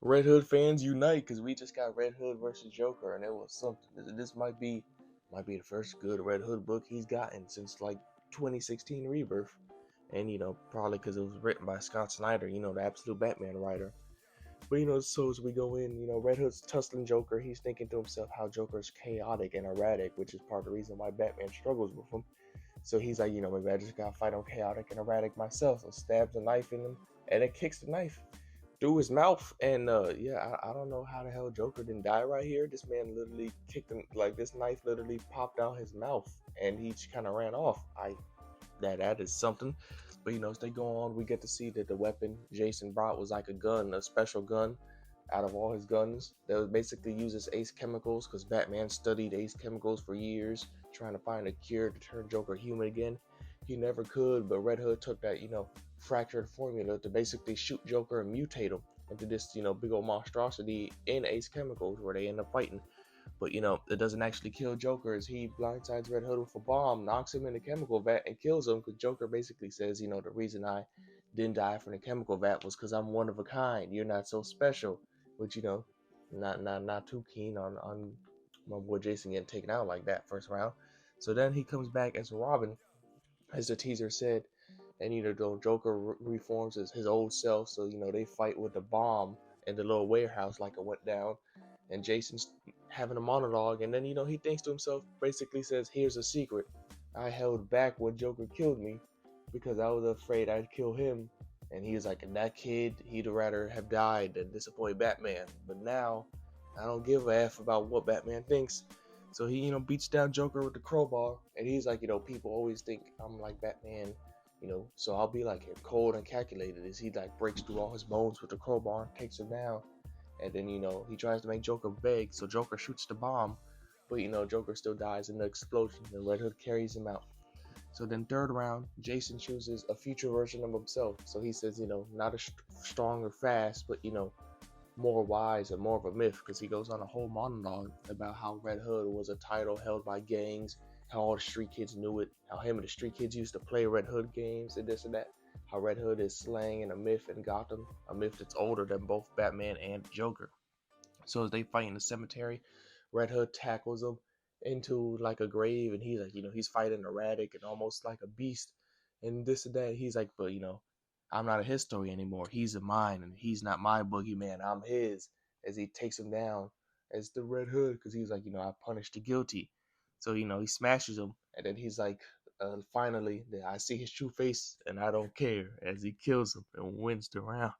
Red Hood fans unite because we just got Red Hood versus Joker, and it was something. This might be the first good Red Hood book he's gotten since like 2016 Rebirth, and probably because it was written by Scott Snyder, the absolute Batman writer. But so as we go in, Red Hood's tussling Joker. He's thinking to himself how Joker's chaotic and erratic, which is part of the reason why Batman struggles with him. So he's like, maybe I just gotta fight him chaotic and erratic myself. So stabs a knife in him, and it kicks the knife through his mouth. And yeah, I don't know how the hell Joker didn't die right here. This man literally kicked him, like this knife literally popped out his mouth, and he kind of ran off. That is something. But as they go on, we get to see that the weapon Jason brought was like a gun, a special gun out of all his guns that was basically uses Ace chemicals, because Batman studied Ace chemicals for years trying to find a cure to turn Joker human again. He never could, but Red Hood took that fractured formula to basically shoot Joker and mutate him into this big old monstrosity in Ace chemicals, where they end up fighting. But it doesn't actually kill Joker, as he blindsides Red Hood with a bomb, knocks him in the chemical vat, and kills him. Because Joker basically says, the reason I didn't die from the chemical vat was because I'm one of a kind. You're not so special. Which not too keen on my boy Jason getting taken out like that first round. So then he comes back as Robin, as the teaser said, and the Joker reforms as his old self. So they fight with the bomb in the little warehouse like it went down, and Jason's having a monologue, and then he thinks to himself, basically says, "Here's a secret. I held back when Joker killed me because I was afraid I'd kill him." And he's like, "And that kid, he'd rather have died than disappoint Batman. But now, I don't give a f about what Batman thinks." So he, beats down Joker with the crowbar, and he's like, people always think I'm like Batman, so I'll be like him, cold and calculated. As he like breaks through all his bones with the crowbar and takes him down, and then he tries to make Joker beg, so Joker shoots the bomb, but Joker still dies in the explosion, and Red Hood carries him out. So then third round, Jason chooses a future version of himself. So he says, not as strong or fast, but more wise and more of a myth, because he goes on a whole monologue about how Red Hood was a title held by gangs, how all the street kids knew it, how him and the street kids used to play Red Hood games and this and that, how Red Hood is slang and a myth in Gotham, a myth that's older than both Batman and Joker. So as they fight in the cemetery, Red Hood tackles him into like a grave, and he's like, he's fighting erratic and almost like a beast, and this and that. He's like, but I'm not a his story anymore. He's a mine, and he's not my boogeyman. I'm his. As he takes him down as the Red Hood, because he's like, I punish the guilty. So he smashes him, and then he's like, finally, I see his true face, and I don't care. As he kills him and wins the round.